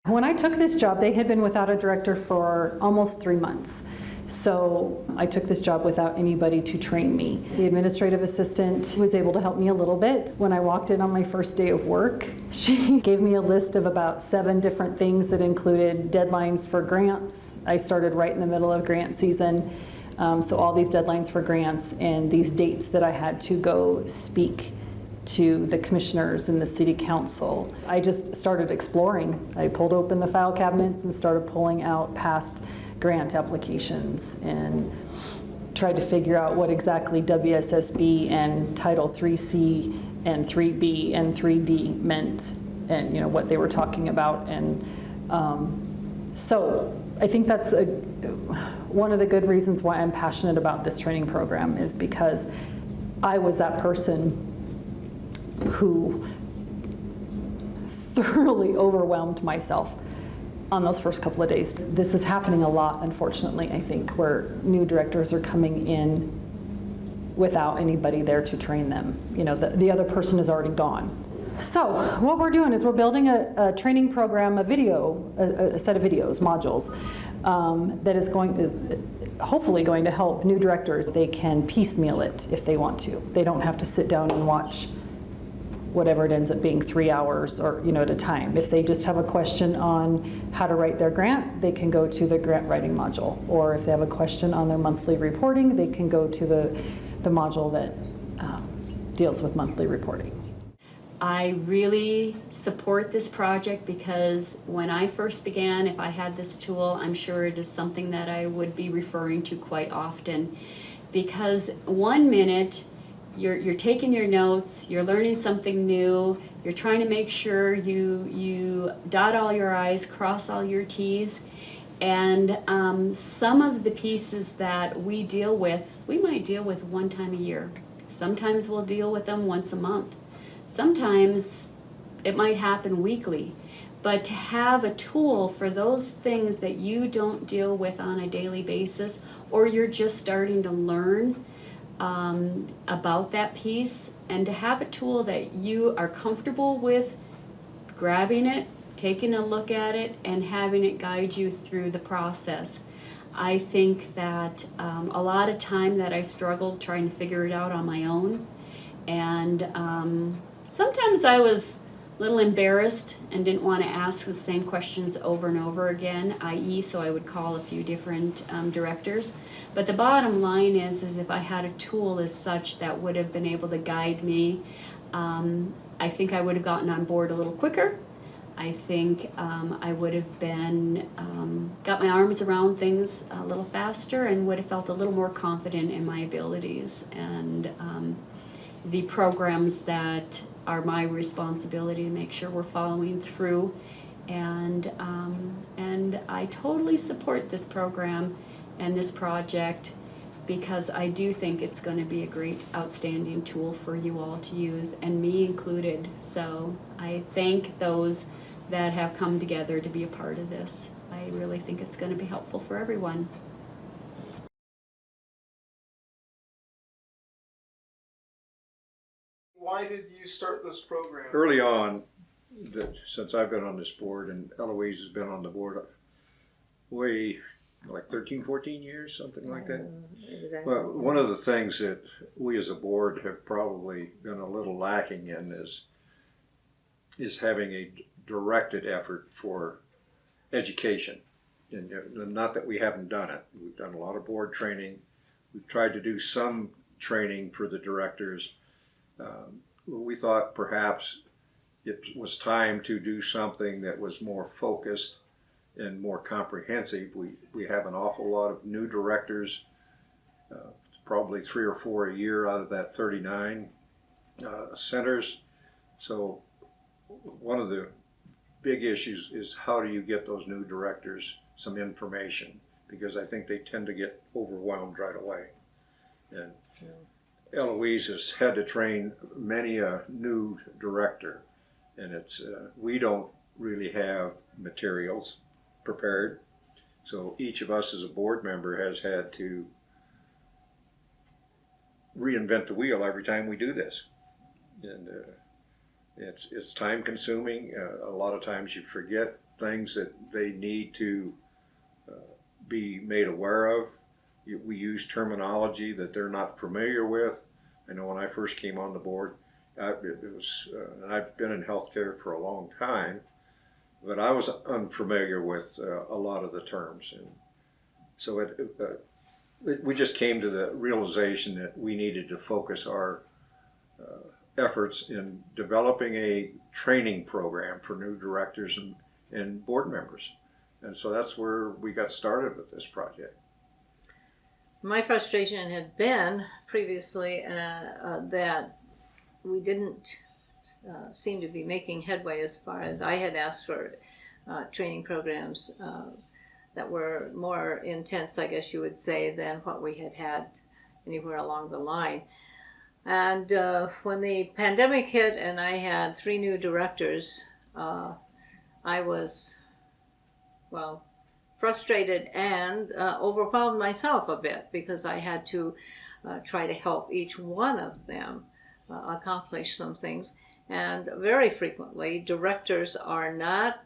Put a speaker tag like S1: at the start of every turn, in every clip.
S1: When I took this job, they had been without a director for almost 3 months. So I took this job without anybody to train me. The administrative assistant was able to help me a little bit. When I walked in on my first day of work, she gave me a list of about 7 different things that included deadlines for grants. I started right in the middle of grant season. So all these deadlines for grants and these dates that I had to go speak to the commissioners and the city council. I just started exploring. I pulled open the file cabinets and started pulling out past grant applications and tried to figure out what exactly WSSB and Title 3C and 3B and 3D meant, and what they were talking about. And so I think that's one of the good reasons why I'm passionate about this training program, is because I was that person who thoroughly overwhelmed myself on those first couple of days. This is happening a lot, unfortunately, I think, where new directors are coming in without anybody there to train them. The other person is already gone. So what we're doing is we're building a training program, a set of videos, modules, that is hopefully going to help new directors. They can piecemeal it if they want to. They don't have to sit down and watch whatever it ends up being, 3 hours or at a time. If they just have a question on how to write their grant, they can go to the grant writing module. Or if they have a question on their monthly reporting, they can go to the module that deals with monthly reporting.
S2: I really support this project because when I first began, if I had this tool, I'm sure it is something that I would be referring to quite often. Because 1 minute, you're taking your notes, you're learning something new, you're trying to make sure you dot all your I's, cross all your T's, and some of the pieces that we might deal with 1 time a year. Sometimes we'll deal with them once a month. Sometimes it might happen weekly. But to have a tool for those things that you don't deal with on a daily basis, or you're just starting to learn about that piece, and to have a tool that you are comfortable with grabbing it, taking a look at it, and having it guide you through the process. I think that a lot of time that I struggled trying to figure it out on my own, and sometimes I was a little embarrassed and didn't want to ask the same questions over and over again, i.e. so I would call a few different directors. But the bottom line is if I had a tool as such that would have been able to guide me, I think I would have gotten on board a little quicker. I think I would have got my arms around things a little faster and would have felt a little more confident in my abilities and the programs that are my responsibility to make sure we're following through. And I totally support this program and this project because I do think it's going to be a great, outstanding tool for you all to use, and me included. So I thank those that have come together to be a part of this. I really think it's going to be helpful for everyone.
S3: Why did you start this program?
S4: Early on, since I've been on this board and Eloise has been on the board way like 13, 14 years, something like that.
S5: Exactly.
S4: Well, one of the things that we as a board have probably been a little lacking in is having a directed effort for education. And not that we haven't done it. We've done a lot of board training. We've tried to do some training for the directors. We thought perhaps it was time to do something that was more focused and more comprehensive. We have an awful lot of new directors, probably 3 or 4 a year out of that 39 centers. So one of the big issues is how do you get those new directors some information, because I think they tend to get overwhelmed right away. And Eloise has had to train many a new director, and we don't really have materials prepared. So each of us as a board member has had to reinvent the wheel every time we do this. And it's time consuming. A lot of times you forget things that they need to be made aware of. We use terminology that they're not familiar with. I know when I first came on the board, and I've been in healthcare for a long time, but I was unfamiliar with a lot of the terms, and so we just came to the realization that we needed to focus our efforts in developing a training program for new directors and board members. And so that's where we got started with this project.
S5: My frustration had been previously that we didn't seem to be making headway as far as I had asked for training programs that were more intense, I guess you would say, than what we had had anywhere along the line. And when the pandemic hit and I had 3 new directors, I was, well, frustrated and overwhelmed myself a bit, because I had to try to help each one of them accomplish some things. And very frequently, directors are not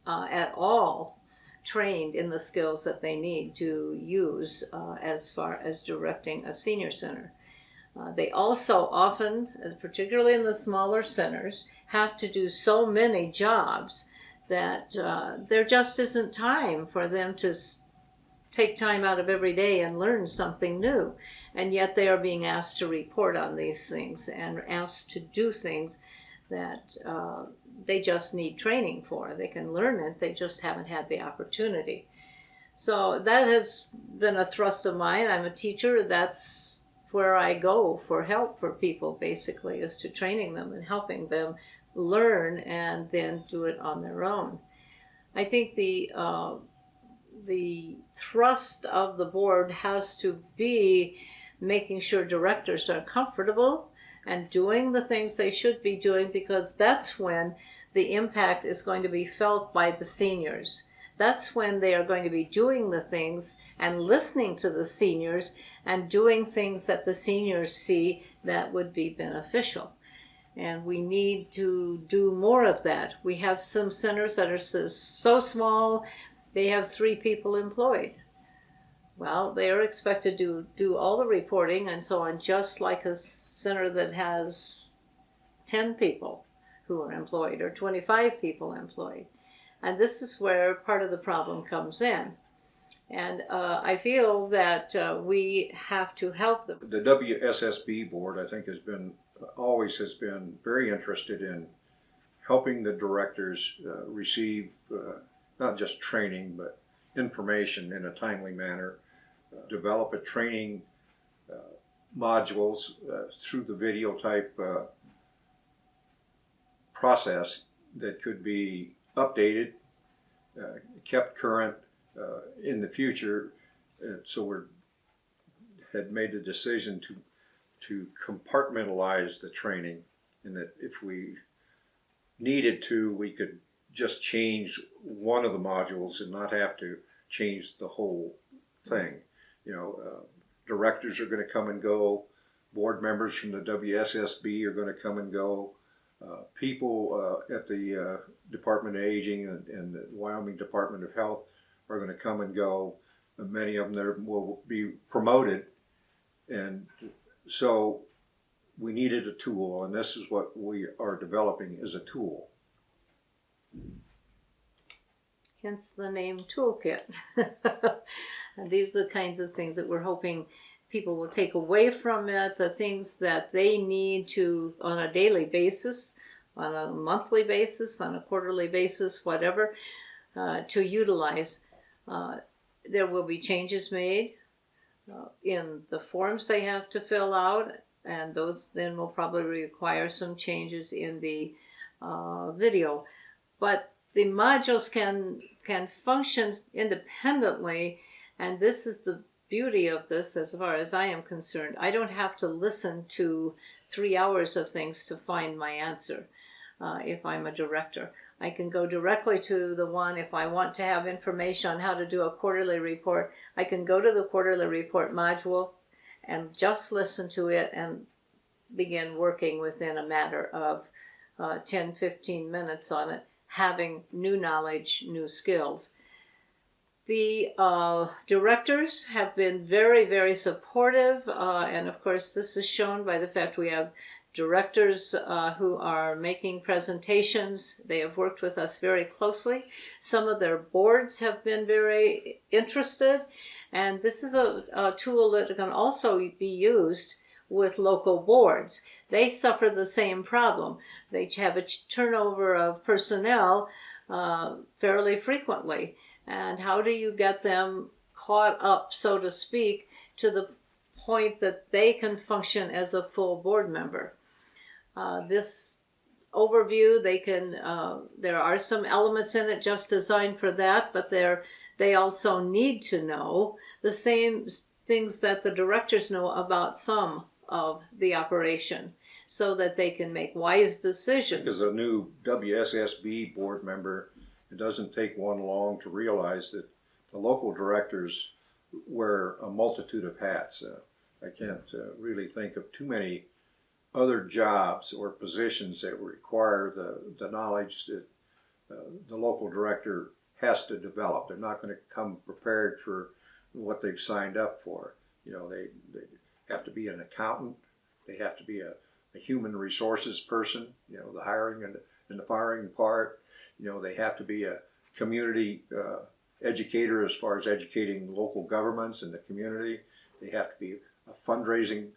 S5: at all trained in the skills that they need to use as far as directing a senior center. They also often, particularly in the smaller centers, have to do so many jobs that there just isn't time for them to take time out of every day and learn something new. And yet they are being asked to report on these things and asked to do things that they just need training for. They can learn it, they just haven't had the opportunity. So that has been a thrust of mine. I'm a teacher. That's where I go for help for people, basically, is to training them and helping them learn and then do it on their own. I think the thrust of the board has to be making sure directors are comfortable and doing the things they should be doing, because that's when the impact is going to be felt by the seniors. That's when they are going to be doing the things and listening to the seniors and doing things that the seniors see that would be beneficial. And we need to do more of that. We have some centers that are so small, they have 3 people employed. Well, they are expected to do all the reporting and so on, just like a center that has 10 people who are employed or 25 people employed. And this is where part of the problem comes in. And I feel that we have to help them.
S4: The WSSB board, I think, always has been very interested in helping the directors receive not just training, but information in a timely manner, develop a training modules through the video type process that could be updated, kept current in the future. So we had made the decision to compartmentalize the training, and that if we needed to, we could just change one of the modules and not have to change the whole thing. Directors are going to come and go, board members from the WSSB are going to come and go, people at the Department of Aging and the Wyoming Department of Health are going to come and go. And many of them there will be promoted, and so we needed a tool, and this is what we are developing as a tool.
S5: Hence the name Toolkit. And these are the kinds of things that we're hoping people will take away from it, the things that they need to, on a daily basis, on a monthly basis, on a quarterly basis, whatever, to utilize. There will be changes made in the forms they have to fill out, and those then will probably require some changes in the video. But the modules can function independently, and this is the beauty of this as far as I am concerned. I don't have to listen to 3 hours of things to find my answer if I'm a director. I can go directly to the one. If I want to have information on how to do a quarterly report, I can go to the quarterly report module and just listen to it and begin working within a matter of 10-15 minutes on it, having new knowledge, new skills. The directors have been very, very supportive, and of course this is shown by the fact we have directors who are making presentations. They have worked with us very closely. Some of their boards have been very interested, and this is a tool that can also be used with local boards. They suffer the same problem. They have a turnover of personnel fairly frequently. And how do you get them caught up, so to speak, to the point that they can function as a full board member? This overview, there are some elements in it just designed for that, but they also need to know the same things that the directors know about some of the operation, so that they can make wise decisions.
S4: Because a new WSSB board member, it doesn't take one long to realize that the local directors wear a multitude of hats. I can't really think of too many other jobs or positions that require the knowledge that the local director has to develop. They're not going to come prepared for what they've signed up for. You know, they have to be an accountant. They have to be a human resources person, you know, the hiring and the firing part. You know, they have to be a community educator as far as educating local governments and the community. They have to be a fundraising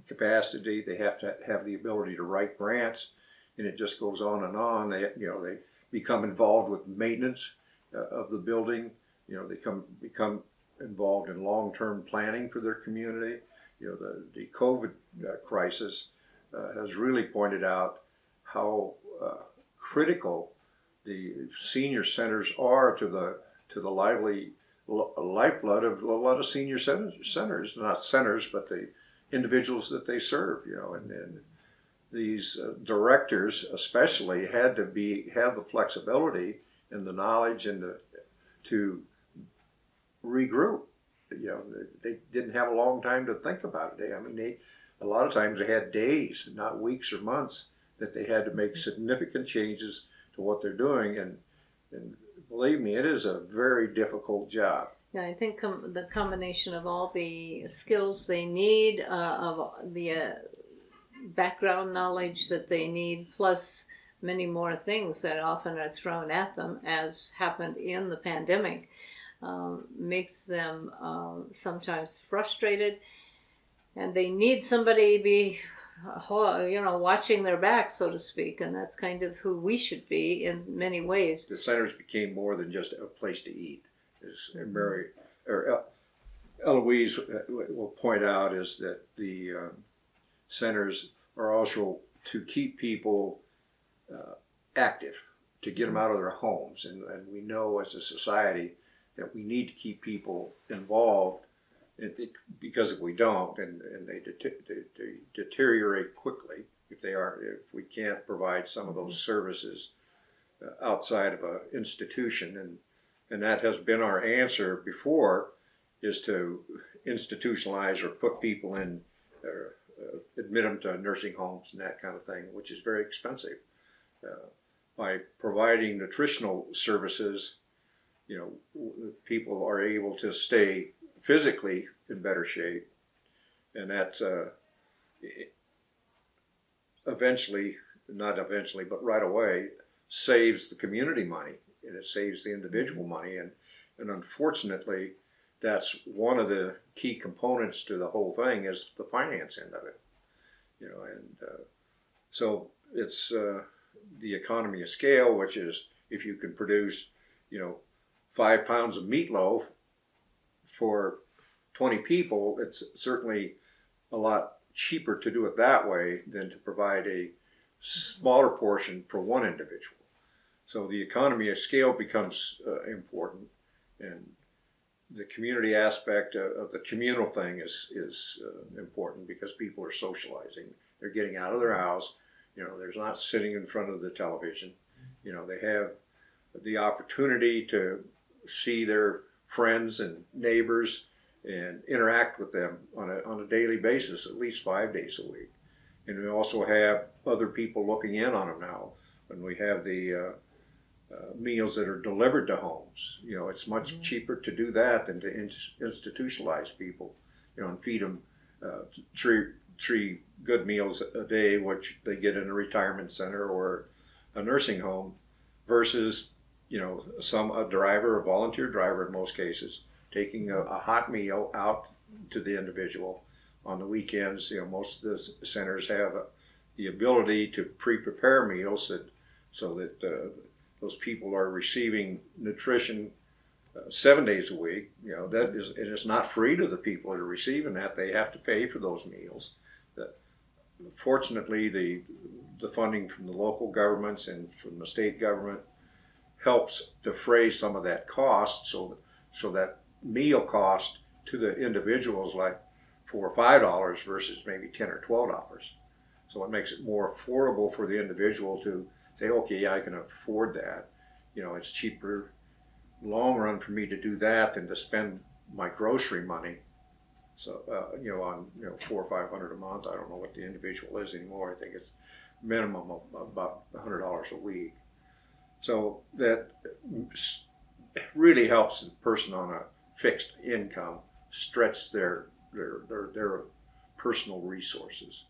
S4: capacity. They have to have the ability to write grants, and it just goes on and on. They become involved with maintenance of the building. You know, they become involved in long-term planning for their community. You know, the COVID crisis has really pointed out how critical the senior centers are to the lifeblood of a lot of senior centers, not centers, but the individuals that they serve. You know, and these directors especially had to have the flexibility and the knowledge and to regroup. You know, they didn't have a long time to think about it. A lot of times they had days, not weeks or months, that they had to make significant changes to what they're doing. And believe me, it is a very difficult job.
S5: Yeah, I think the combination of all the skills they need, of the background knowledge that they need, plus many more things that often are thrown at them, as happened in the pandemic, makes them sometimes frustrated, and they need somebody to be, watching their back, so to speak, and that's kind of who we should be in many ways.
S4: The centers became more than just a place to eat. As Eloise will point out, is that the centers are also to keep people active, to get them out of their homes, and we know as a society that we need to keep people involved, because if we don't, and they deteriorate quickly if we can't provide some of those services outside of an institution, and that has been our answer before, is to institutionalize or put people in, or admit them to nursing homes and that kind of thing, which is very expensive. By providing nutritional services, you know, people are able to stay physically in better shape, and that but right away saves the community money, and it saves the individual money, and unfortunately that's one of the key components to the whole thing, is the finance end of it. You know, and so it's the economy of scale, which is if you can produce, 5 pounds of meatloaf for 20 people, it's certainly a lot cheaper to do it that way than to provide a smaller portion for one individual. So the economy of scale becomes important, and the community aspect of the communal thing is important, because people are socializing. They're getting out of their house. They're not sitting in front of the television. They have the opportunity to see their friends and neighbors and interact with them on a daily basis, at least 5 days a week. And we also have other people looking in on them now. When we have the meals that are delivered to homes. You know, it's much cheaper to do that than to institutionalize people, you know, and feed them three good meals a day, which they get in a retirement center or a nursing home, versus, you know, a driver, a volunteer driver in most cases, taking a hot meal out to the individual on the weekends. You know, most of the centers have the ability to pre-prepare meals so that those people are receiving nutrition 7 days a week. You know, that is, and it's not free to the people that are receiving that. They have to pay for those meals. Fortunately, the funding from the local governments and from the state government helps defray some of that cost, so that meal cost to the individuals like $4 or $5 versus maybe $10 or $12. So it makes it more affordable for the individual to say, okay, yeah, I can afford that. You know, it's cheaper long run for me to do that than to spend my grocery money. So you know, on, you know, $400 or $500 a month. I don't know what the individual is anymore. I think it's minimum of about $100 a week. So that really helps the person on a fixed income stretch their personal resources.